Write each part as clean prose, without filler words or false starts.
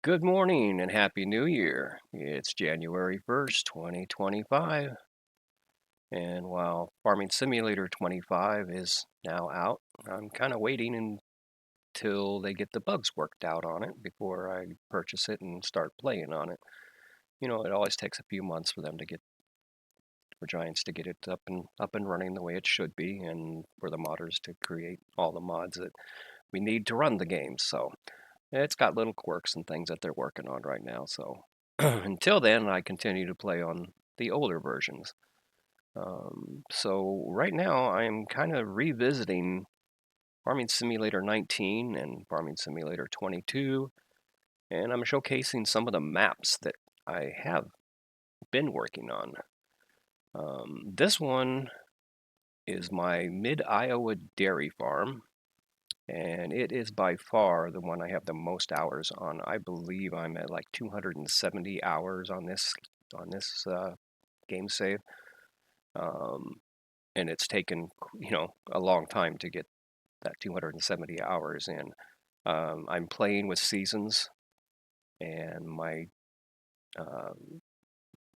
Good morning and Happy New Year. It's January 1st, 2025. And while Farming Simulator 25 is now out, I'm kind of waiting until they get the bugs worked out on it before I purchase it and start playing on it. It always takes a few months for Giants to get it up and running the way it should be, and for the modders to create all the mods that we need to run the game. So it's got little quirks and things that they're working on right now. So until then, I continue to play on the older versions. So right now, I am kind of revisiting Farming Simulator 19 and Farming Simulator 22, and I'm showcasing some of the maps that I have been working on. This one is my Mid-Iowa dairy farm, and it is by far the one I have the most hours on. I believe I'm at like 270 hours on this game save, and it's taken a long time to get that 270 hours in. I'm playing with seasons, and my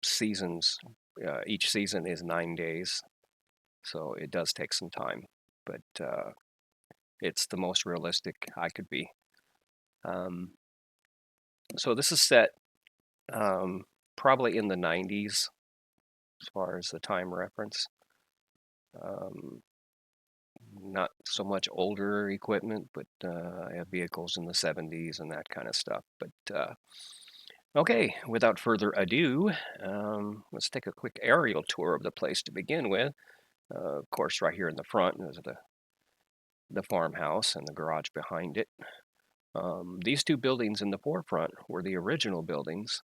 seasons each season is 9 days, so it does take some time, but it's the most realistic I could be. So this is set probably in the 90s as far as the time reference. Not so much older equipment, but I have vehicles in the 70s and that kind of stuff. But okay, without further ado, let's take a quick aerial tour of the place to begin with. Of course, right here in the front is the farmhouse and the garage behind it. These two buildings in the forefront were the original buildings.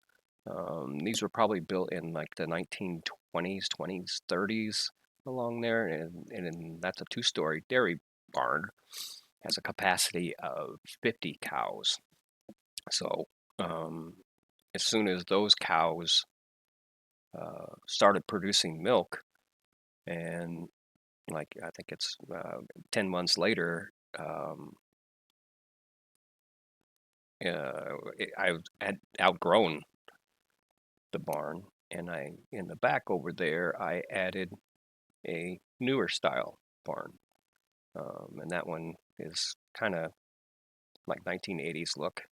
These were probably built in like the 1920s, 20s, 30s along there, and that's a two-story dairy barn. Has a capacity of 50 cows. So as soon as those cows started producing milk, and like I think it's 10 months later, I had outgrown the barn, and in the back over there I added a newer style barn, and that one is kind of like 1980s look.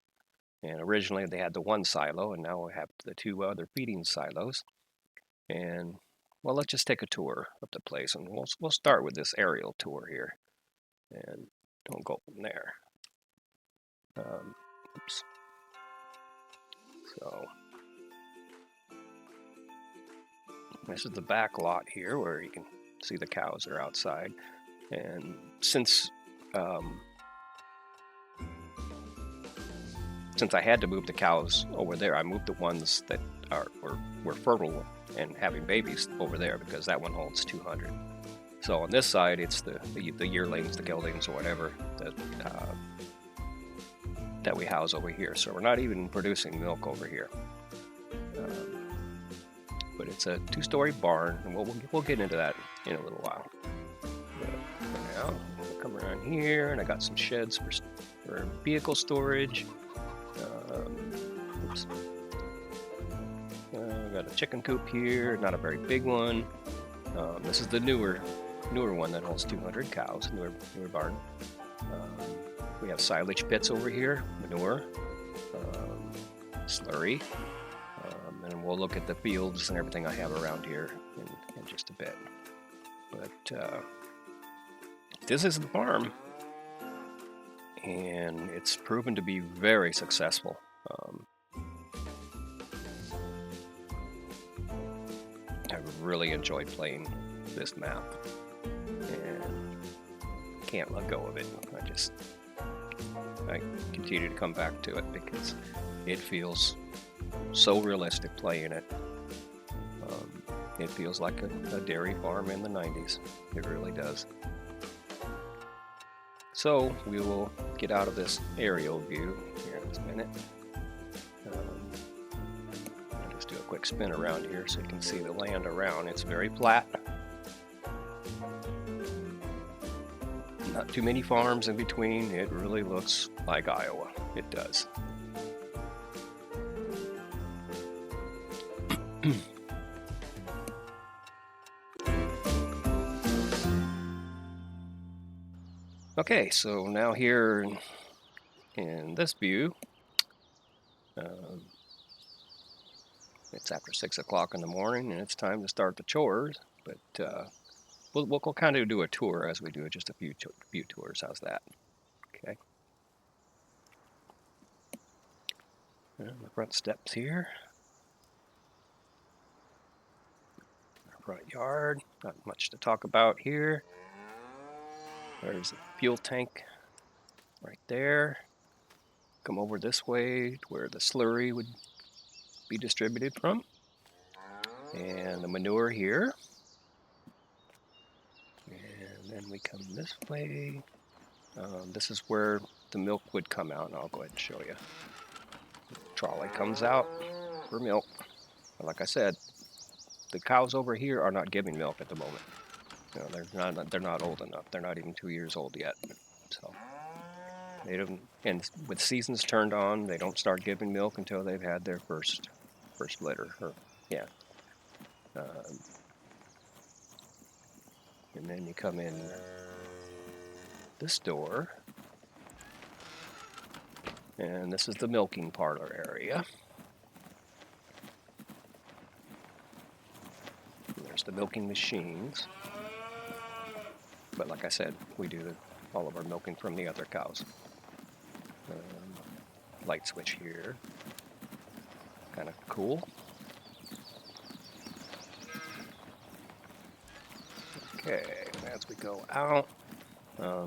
And originally they had the one silo, and now we have the two other feeding silos. And well, let's just take a tour of the place, and we'll start with this aerial tour here, and don't go from there. Oops. So this is the back lot here, where you can see the cows are outside. And since I had to move the cows over there, I moved the ones that were fertile and having babies over there, because that one holds 200. So on this side, it's the yearlings, the geldings, or whatever that we house over here. So we're not even producing milk over here. But it's a two-story barn, and we'll get into that in a little while. But for now, we'll come around here, and I got some sheds for vehicle storage. Oops. Got a chicken coop here, not a very big one. This is the newer one that holds 200 cows, newer barn. We have silage pits over here, manure, slurry, and we'll look at the fields and everything I have around here in just a bit. But this is the farm, and it's proven to be very successful. I've really enjoyed playing this map, and can't let go of it. I continue to come back to it because it feels so realistic playing it. It feels like a dairy farm in the 90s. It really does. So we will get out of this aerial view here in just a minute. I'll just do a quick spin around here so you can see the land around. It's very flat. Not too many farms in between. It really looks like Iowa. It does. Okay, so now here in this view, um, it's after 6 o'clock in the morning and it's time to start the chores, but we'll kind of do a tour as we do just a few tours. How's that? Okay. The front steps here. Our front yard. Not much to talk about here. There's a fuel tank right there. Come over this way to where the slurry would be distributed from. And the manure here. And then we come this way. This is where the milk would come out, and I'll go ahead and show you. Trolley comes out for milk. But like I said, the cows over here are not giving milk at the moment. You know, they're not old enough. They're not even 2 years old yet. So they don't. And with seasons turned on, they don't start giving milk until they've had their first litter. Or yeah. And then you come in this door, and this is the milking parlor area. And there's the milking machines. But like I said, we do all of our milking from the other cows. Light switch here. Kind of cool. Okay, as we go out,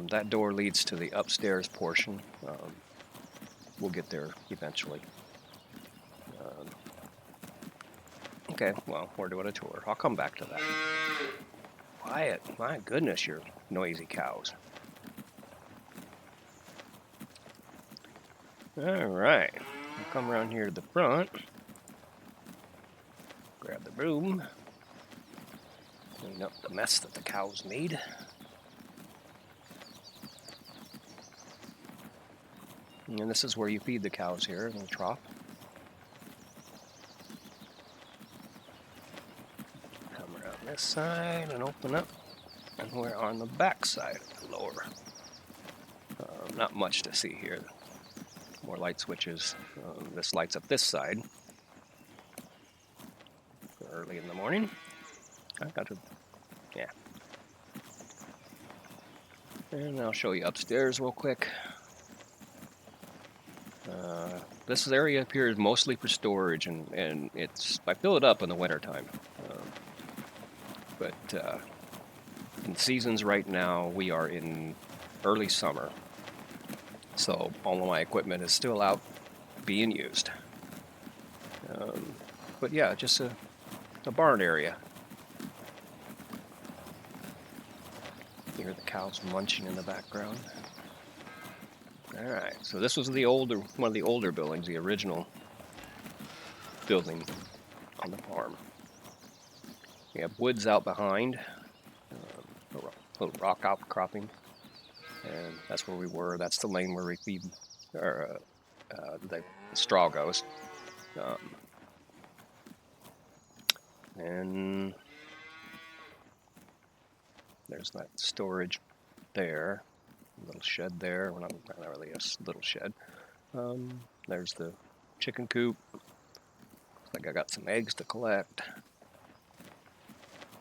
that door leads to the upstairs portion. We'll get there eventually. Okay, well, we're doing a tour. I'll come back to that. Quiet. My goodness, you're noisy cows. All right. We'll come around here to the front. Grab the broom. Clean up the mess that the cows made. And this is where you feed the cows here in the trough. Come around this side and open up. And we're on the back side of the lower. Not much to see here. More light switches. This lights up this side. Early in the morning. I got to, yeah. And I'll show you upstairs real quick. This area up here is mostly for storage, and I fill it up in the wintertime. But in seasons right now, we are in early summer. So all of my equipment is still out being used. But yeah, just a barn area. You hear the cows munching in the background. All right, so this was one of the older buildings, the original building on the farm. We have woods out behind, a little rock outcropping, and that's where we were. That's the lane where we feed, the straw goes. And there's that storage there. Little shed there. Well, not really a little shed. There's the chicken coop. Looks like I got some eggs to collect.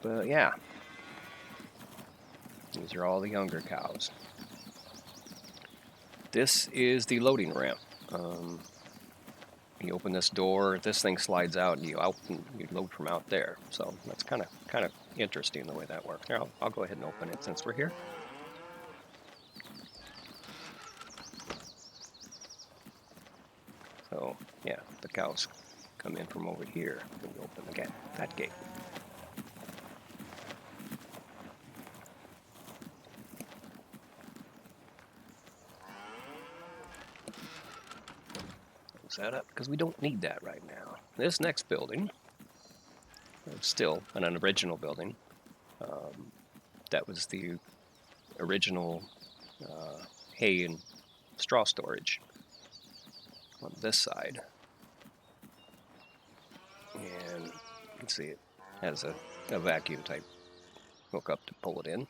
But yeah, these are all the younger cows. This is the loading ramp. You open this door, this thing slides out, and you load from out there. So that's kind of interesting the way that works. Here, I'll go ahead and open it since we're here. So, yeah, the cows come in from over here when you open that gate. Close that up because we don't need that right now. This next building is still an original building. That was the original hay and straw storage on this side. And can see it has a vacuum type hookup to pull it in.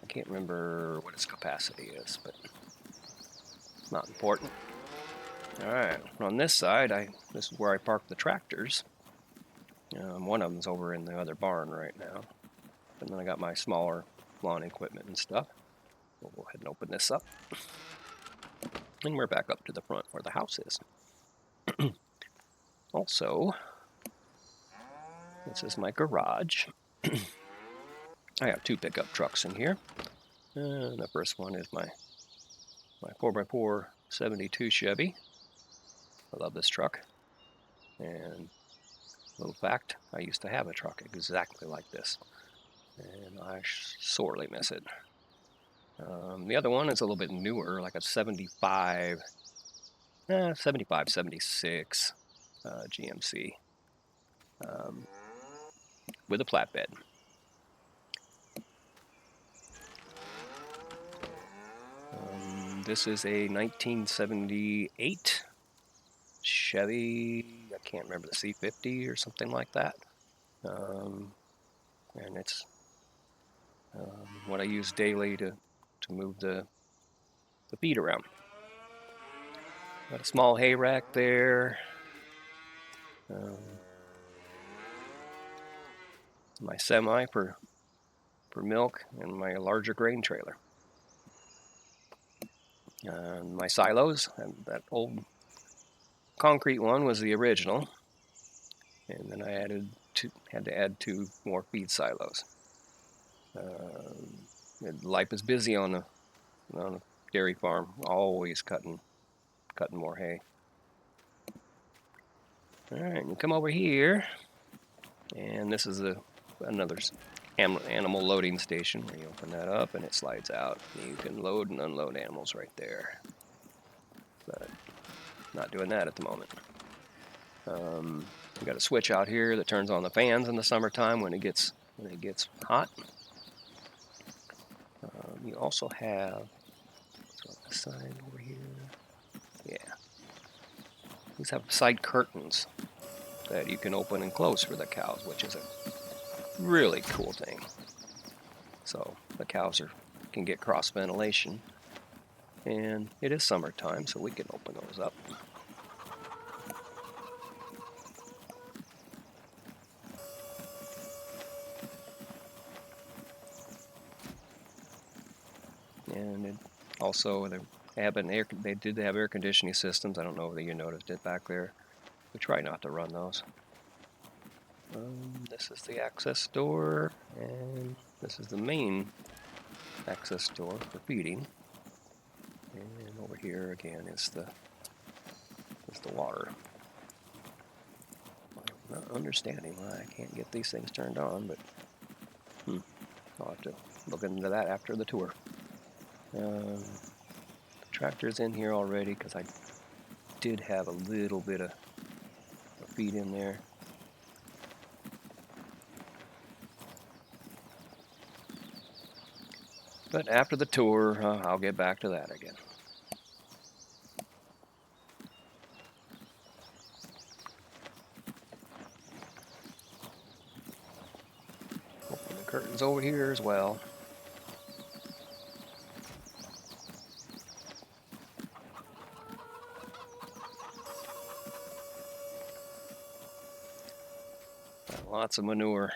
I can't remember what its capacity is, but not important. Alright, on this side, this is where I park the tractors. One of them's over in the other barn right now. And then I got my smaller lawn equipment and stuff. We'll go ahead and open this up. And we're back up to the front where the house is. Also, this is my garage. I have 2 pickup trucks in here. The first one is my 4x4 72 Chevy. I love this truck. And little fact, I used to have a truck exactly like this. And I sorely miss it. The other one is a little bit newer, like a 76 GMC with a flatbed. This is a 1978 Chevy, I can't remember, the C50 or something like that. And it's what I use daily to move the feed around. Got a small hay rack there. My semi for milk, and my larger grain trailer. My silos, and that old concrete one was the original, and then I had to add 2 more feed silos. Life is busy on a dairy farm, always cutting more hay. All right, you come over here, and this is another animal loading station where you open that up and it slides out. You can load and unload animals right there. But not doing that at the moment. We got a switch out here that turns on the fans in the summertime when it gets hot. You also have on the side over here. Yeah. These have side curtains that you can open and close for the cows, which is a really cool thing. So the cows can get cross ventilation, and it is summertime, so we can open those up. And also they did have air conditioning systems. I don't know whether you noticed it back there. We try not to run those. This is the access door, and this is the main access door for feeding. And over here again is the water. I'm not understanding why I can't get these things turned on, but I'll have to look into that after the tour. The tractor's in here already because I did have a little bit of feed in there. But after the tour, I'll get back to that again. Open the curtains over here as well. Lots of manure.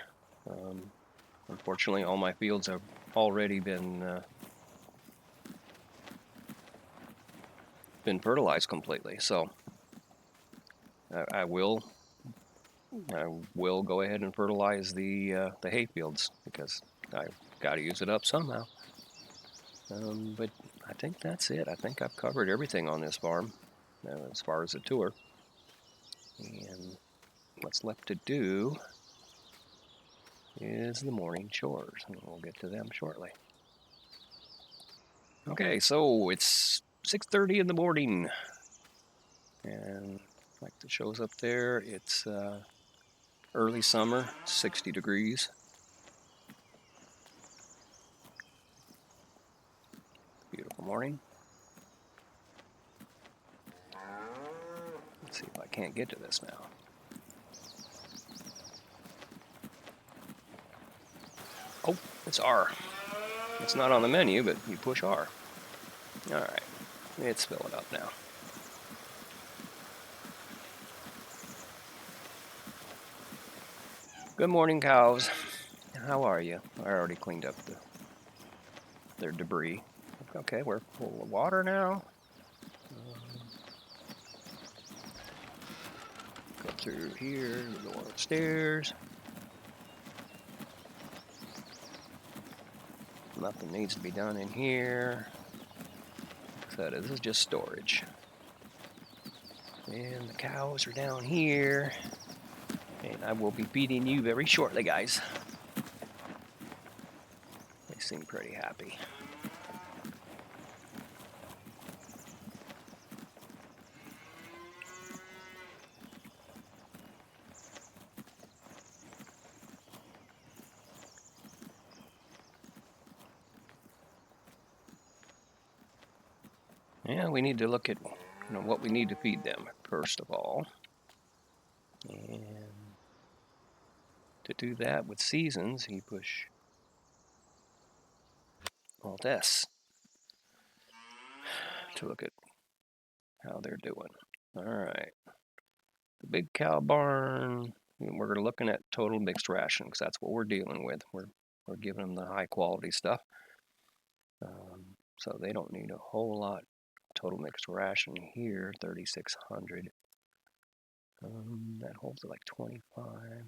Unfortunately, all my fields have already been fertilized completely. So I will go ahead and fertilize the hay fields because I've got to use it up somehow. But I think that's it. I think I've covered everything on this farm as far as the tour. And what's left to do is the morning chores, and we'll get to them shortly. Okay, so it's 6:30 in the morning, and like it shows up there, it's early summer, 60 degrees. Beautiful morning. Let's see if I can't get to this now. Oh, it's R. It's not on the menu, but you push R. All right, it's filling up now. Good morning, cows. How are you? I already cleaned up their debris. Okay, we're full of water now. Go through here, go upstairs. Nothing needs to be done in here. So this is just storage. And the cows are down here. And I will be feeding you very shortly, guys. They seem pretty happy. Yeah, we need to look at what we need to feed them, first of all. And to do that with seasons, you push Alt-S to look at how they're doing. All right. The big cow barn, we're looking at total mixed ration because that's what we're dealing with. We're giving them the high quality stuff. So they don't need a whole lot. Total mixed ration here, 3,600. That holds at like 25.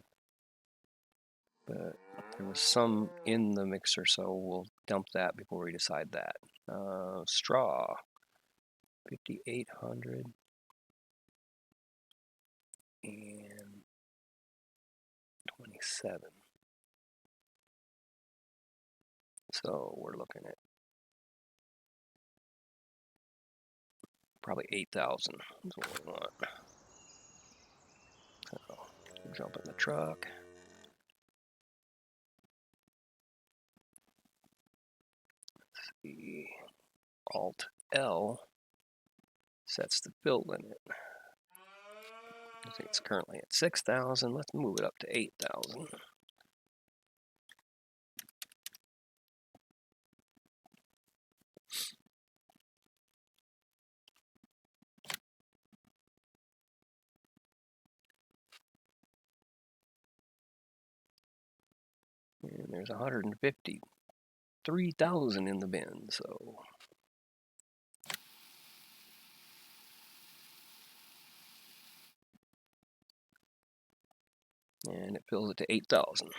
But there was some in the mixer, so we'll dump that before we decide that. Straw, 5,800. And 27. So we're looking at probably 8,000 is what we want. So we'll jump in the truck. Let's see. Alt L sets the fill limit. I think it's currently at 6,000. Let's move it up to 8,000. And there's 153,000 in the bin, so. And it fills it to 8,000.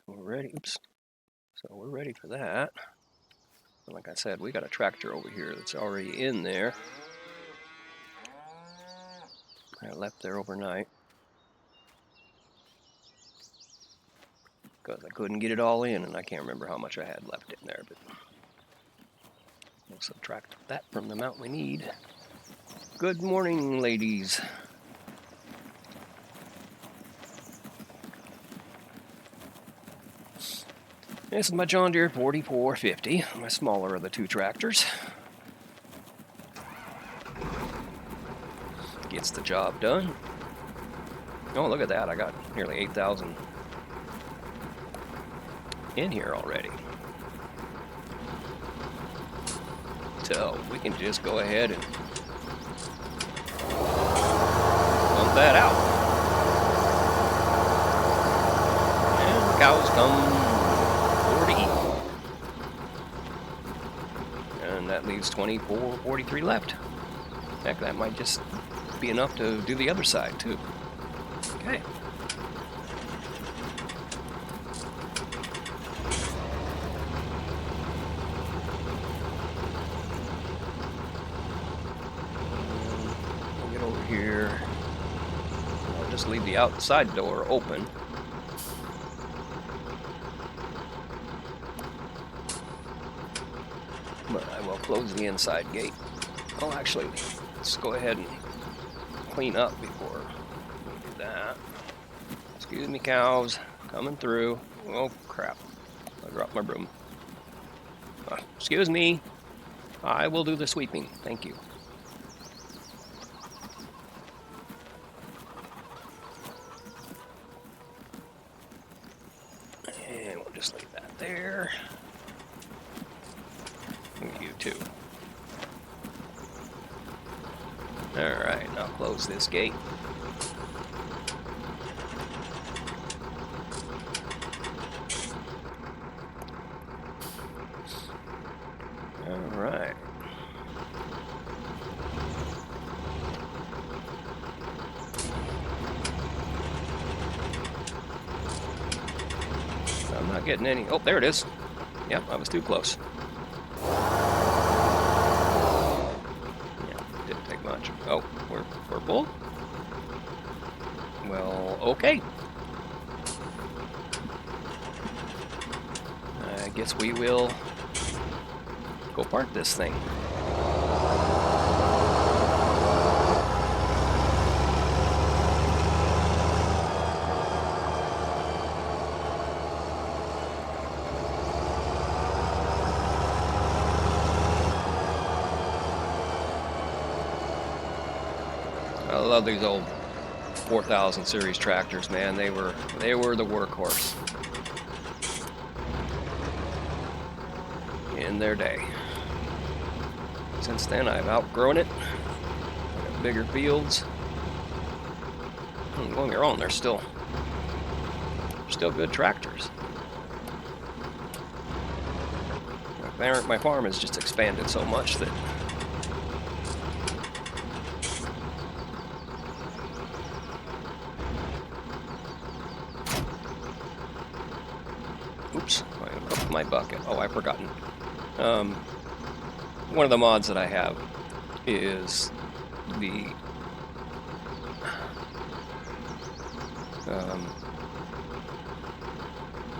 We're ready. Oops. So we're ready for that. And like I said, we got a tractor over here that's already in there. I left there overnight because I couldn't get it all in, and I can't remember how much I had left in there, but we'll subtract that from the amount we need. Good morning, ladies. This is my John Deere 4450, my smaller of the two tractors. Gets the job done. Oh, look at that. I got nearly 8,000 in here already. So we can just go ahead and pump that out. And the cows come 40. And that leaves 24.43 left. Heck, that might just be enough to do the other side too. Okay. We'll get over here. I'll just leave the outside door open. But I will close the inside gate. Oh, actually, let's go ahead and clean up before we do that. Excuse me, cows. Coming through. Oh, crap. I dropped my broom. Excuse me. I will do the sweeping. Thank you. just leave that there. And you too. Alright, now close this gate. Alright. I'm not getting any. Oh, there it is. Yep, I was too close. Yeah, didn't take much. Oh, we're full? Well, okay. I guess we will go park this thing. I love these old 4000 series tractors, man. They were the workhorse in their day. Since then, I've outgrown it. I got bigger fields. Don't get me wrong, they're still good tractors. My farm has just expanded so much that oops, I broke my bucket. Oh, I've forgotten. One of the mods that I have is the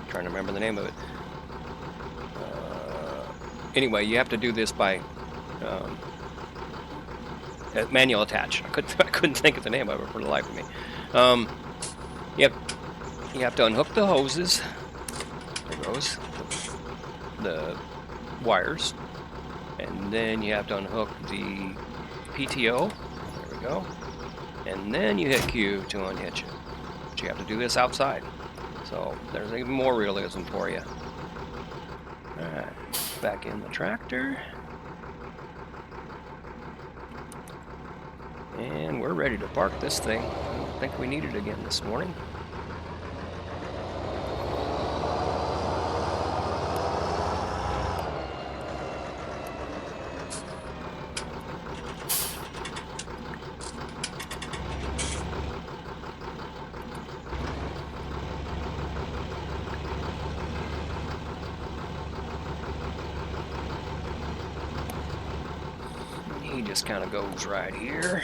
trying to remember the name of it. Anyway, you have to do this by manual attach. I couldn't think of the name of it for the life of me. You have to unhook the hoses. There goes the wires, and then you have to unhook the PTO. There we go. And then you hit Q to unhitch it. But you have to do this outside. So there's even more realism for you. Alright, back in the tractor. And we're ready to park this thing. I don't think we need it again this morning. He just kind of goes right here.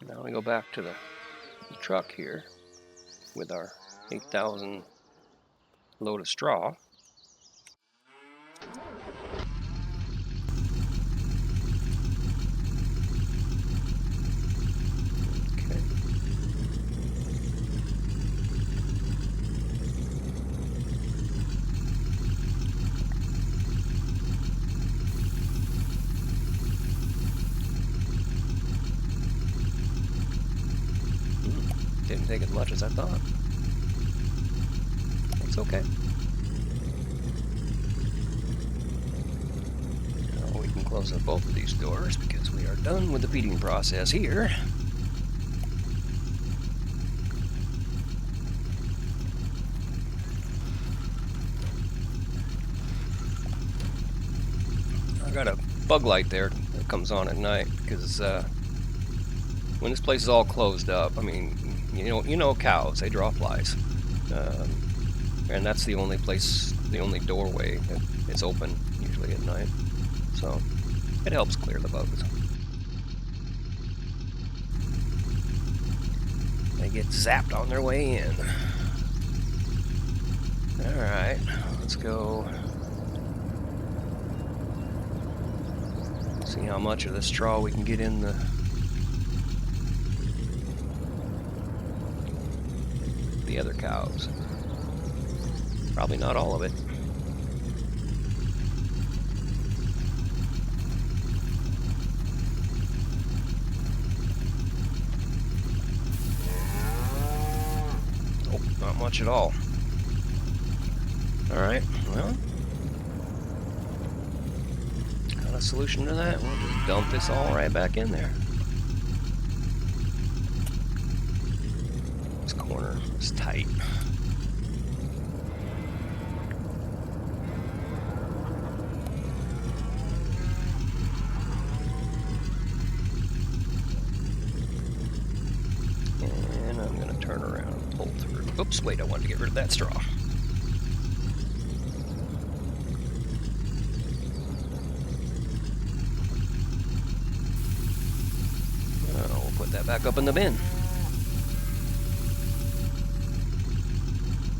Now we go back to the truck here with our 8,000 load of straw. Didn't take as much as I thought. It's okay. Now we can close up both of these doors because we are done with the feeding process here. I got a bug light there that comes on at night because when this place is all closed up, I mean, you know cows, they draw flies, and that's the only doorway that is open usually at night, so it helps clear the bugs. They get zapped on their way in. Alright, let's go see how much of the straw we can get in the other cows. Probably not all of it. Oh, not much at all. Alright, well, got a solution to that. We'll just dump this all right back in there. This corner is tight. And I'm going to turn around and pull through. Oops, wait, I wanted to get rid of that straw. We'll put that back up in the bin.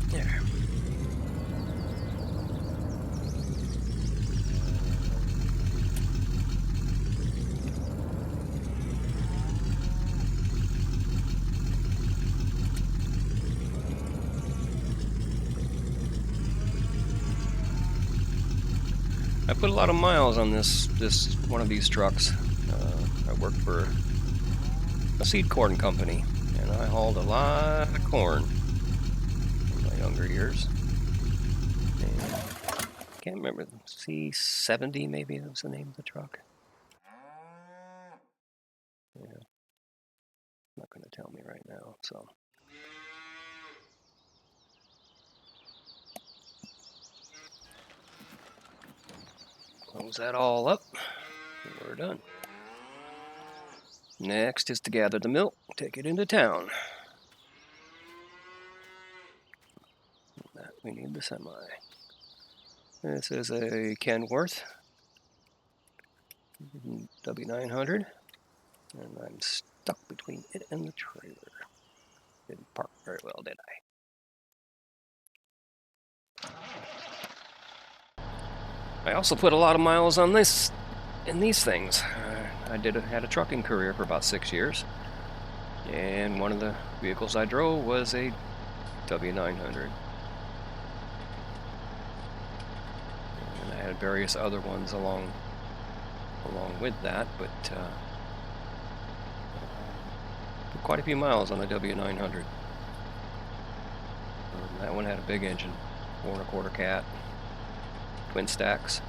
There. I put a lot of miles on this one of these trucks. I worked for a seed corn company, and I hauled a lot of corn in my younger years. And I can't remember, C70 maybe that was the name of the truck. Yeah, not going to tell me right now, so. Close that all up, and we're done. Next is to gather the milk, take it into town. That we need the semi. This is a Kenworth W900, and I'm stuck between it and the trailer. Didn't park very well, did I? I also put a lot of miles on this in these things. I had a trucking career for about 6 years, and one of the vehicles I drove was a W900. And I had various other ones along with that, but put quite a few miles on the W900. That one had a big engine, 4 1/4 cat, twin stacks.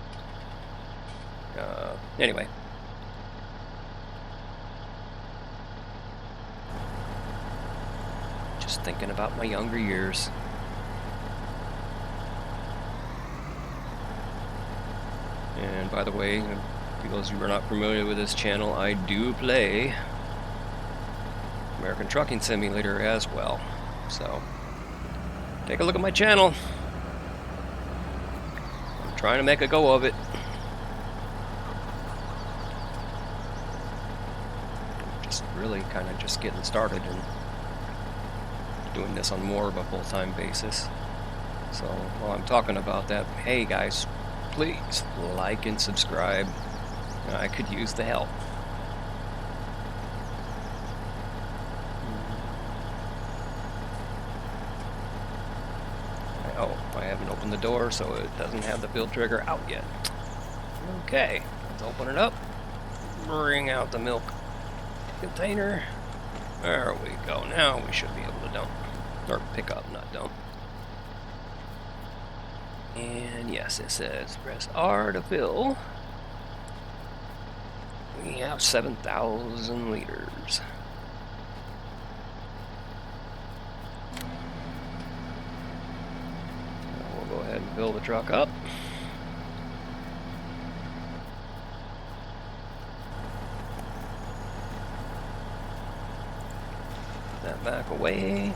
Anyway. Just thinking about my younger years. And by the way, for those who are not familiar with this channel, I do play American Trucking Simulator as well. So, take a look at my channel. I'm trying to make a go of it. Just really kind of just getting started and doing this on more of a full-time basis. So while I'm talking about that, hey guys, please like and subscribe. I could use the help. Oh, I haven't opened the door, so it doesn't have the field trigger out yet. Okay, let's open it up. Bring out the milk container. There we go. Now we should be able to dump. Or pick up, not dump. And yes, it says press R to fill. We have 7,000 liters. Now we'll go ahead and fill the truck up. That back away.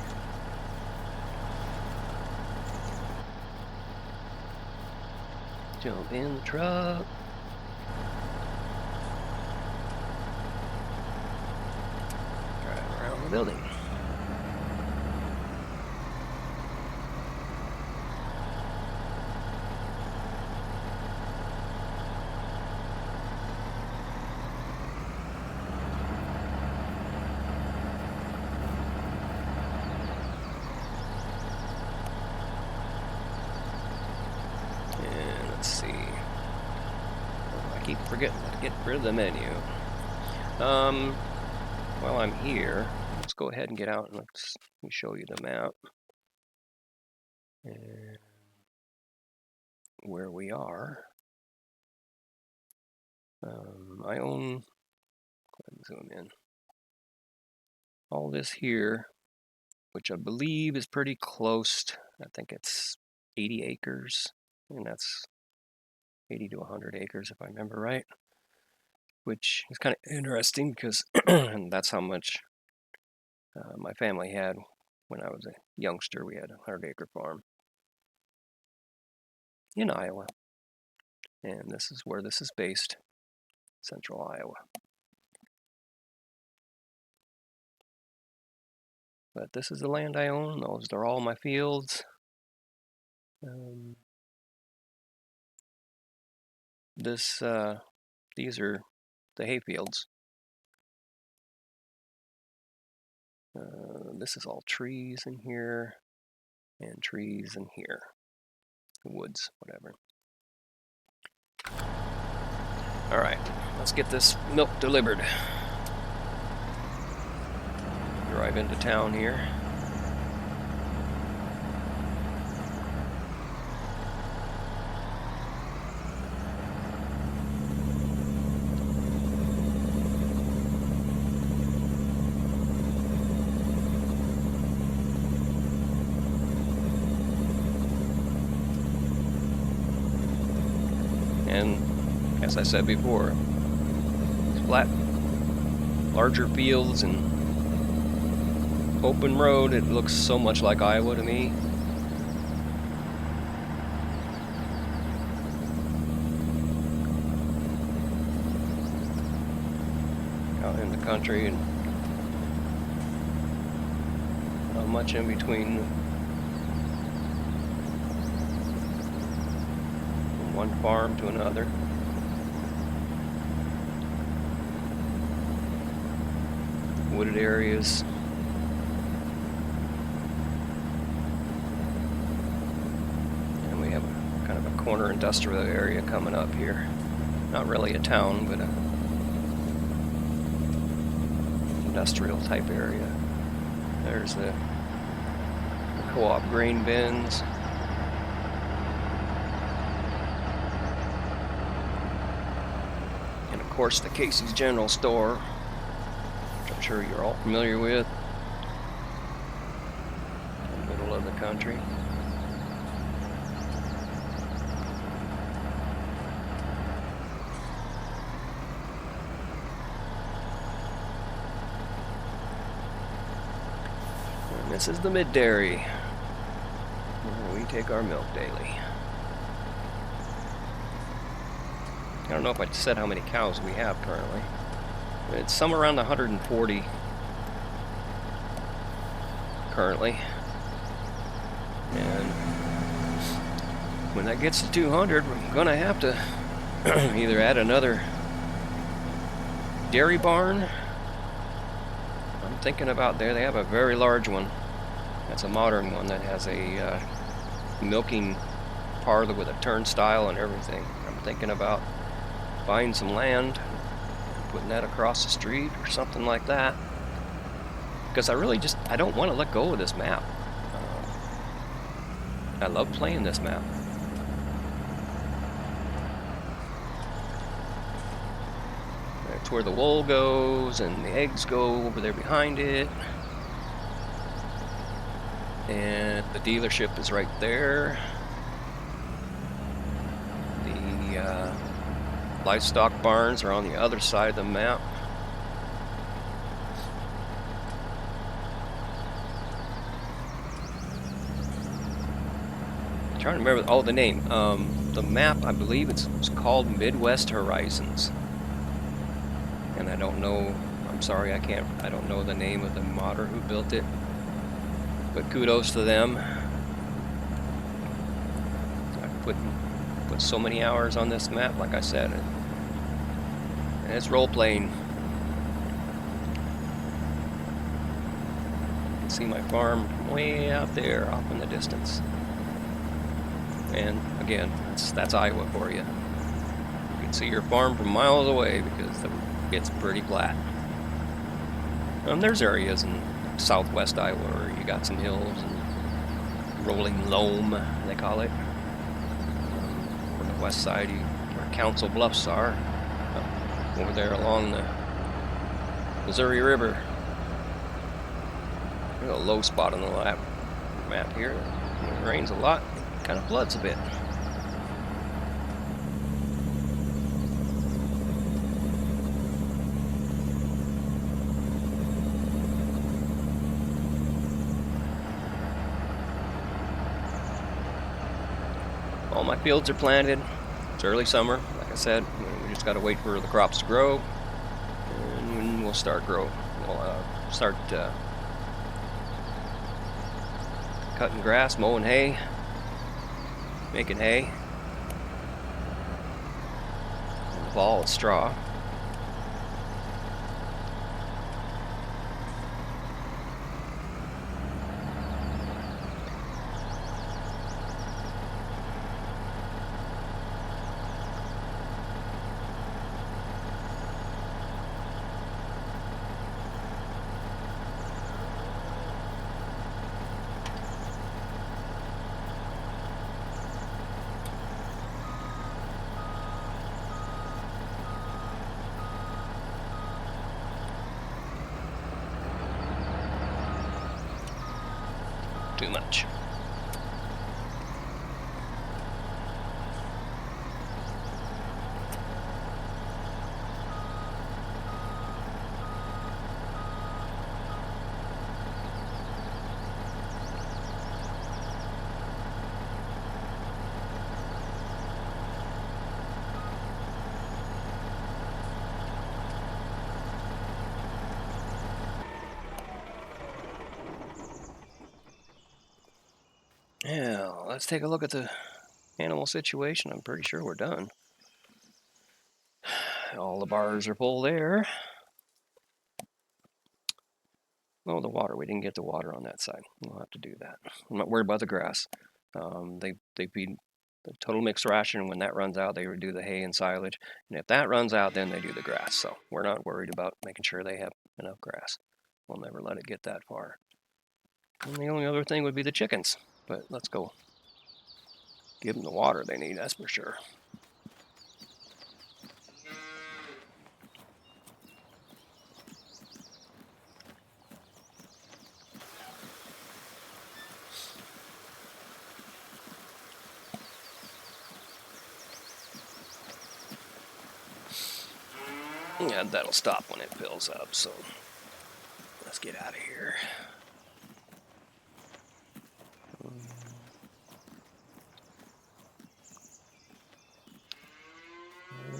Jump in the truck. Drive around the building. let's see. I keep forgetting to get rid of the menu. While I'm here, let's go ahead and get out and let me show you the map. And where we are. I own, go ahead and zoom in. All this here, which I believe is pretty close. I think it's 80 acres, and that's 80 to 100 acres if I remember right. Which is kind of interesting because that's how much my family had when I was a youngster. We had a 100-acre farm in Iowa, and this is where this is based, central Iowa. But this is the land I own. Those are all my fields. These are the hay fields. This is all trees in here, and trees in here, woods, whatever. All right, let's get this milk delivered. Drive into town here. And as I said before, flat, larger fields and open road, it looks so much like Iowa to me. Out in the country and not much in between. One farm to another. Wooded areas. And we have a kind of a corner industrial area coming up here. Not really a town, but a industrial type area. There's the co-op grain bins. Of course, the Casey's General Store, which I'm sure you're all familiar with, in the middle of the country. And this is the mid dairy, where we take our milk daily. I don't know if I said how many cows we have currently. It's somewhere around 140 currently. And when that gets to 200, we're going to have to either add another dairy barn. I'm thinking about they have a very large one. That's a modern one that has a milking parlor with a turnstile and everything. I'm thinking about buying some land, putting that across the street or something like that, because I don't want to let go of this map. I love playing this map. That's where the wool goes and the eggs go over there behind it, and the dealership is right there. Livestock barns are on the other side of the map. I'm trying to remember the name. The map, I believe it's called Midwest Horizons. And I don't know, I'm sorry, I don't know the name of the modder who built it. But kudos to them. I put so many hours on this map, like I said. And it's role-playing. You can see my farm way out there, off in the distance. And again, that's Iowa for you. You can see your farm from miles away because it's pretty flat. There's areas in southwest Iowa where you got some hills and rolling loam, they call it. On the west side, where Council Bluffs are, over there along the Missouri River. There's a low spot on the map here. When it rains a lot, it kind of floods a bit. All my fields are planted. It's early summer, like I said. We just got to wait for the crops to grow, and we'll start We'll start cutting grass, mowing hay, making hay. In the fall, it's straw. Too much. Yeah, let's take a look at the animal situation. I'm pretty sure we're done. All the bars are full there. Oh, the water. We didn't get the water on that side. We'll have to do that. I'm not worried about the grass. They feed the total mixed ration, and when that runs out, they do the hay and silage. And if that runs out, then they do the grass. So we're not worried about making sure they have enough grass. We'll never let it get that far. And the only other thing would be the chickens. But let's go give them the water they need, that's for sure. Yeah, that'll stop when it fills up, so let's get out of here.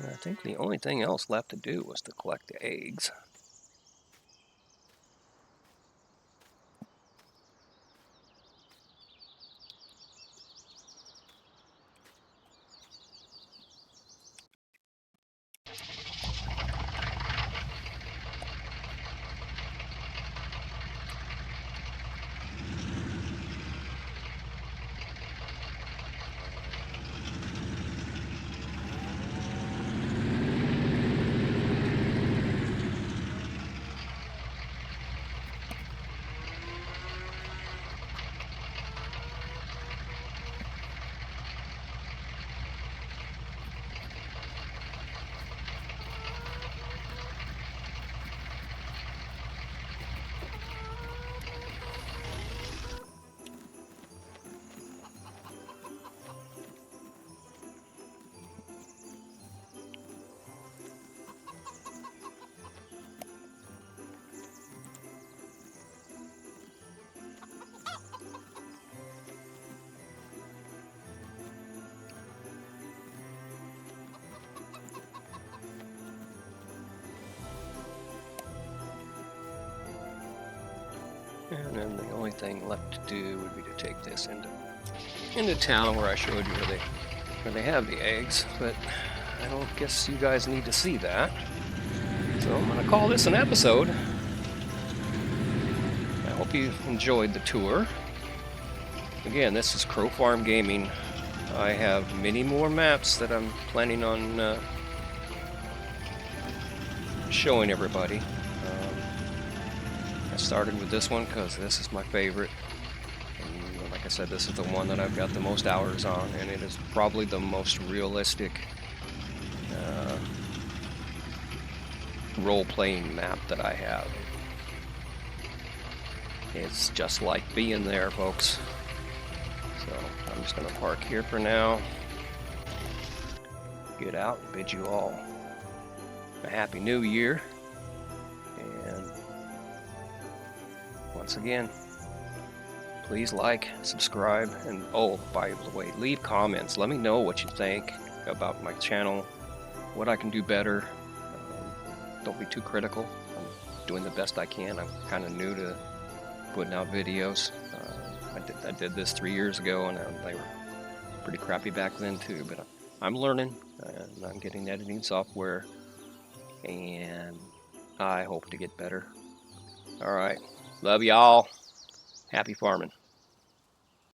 I think the only thing else left to do was to collect the eggs. And then the only thing left to do would be to take this into town where I showed you where they have the eggs, but I don't guess you guys need to see that. So I'm going to call this an episode. I hope you enjoyed the tour. Again, this is Crow Farm Gaming I have many more maps that I'm planning on showing everybody. I started with this one because this is my favorite. And like I said, this is the one that I've got the most hours on, and it is probably the most realistic role-playing map that I have. It's just like being there, folks. So I'm just going to park here for now. Get out and bid you all a happy new year. And once again, please like, subscribe, and oh, by the way, leave comments. Let me know what you think about my channel, what I can do better. Don't be too critical. I'm doing the best I can. I'm kind of new to putting out videos. I did this 3 years ago, and they were pretty crappy back then too, but I'm learning, and I'm getting editing software, and I hope to get better. All right. Love y'all. Happy farming.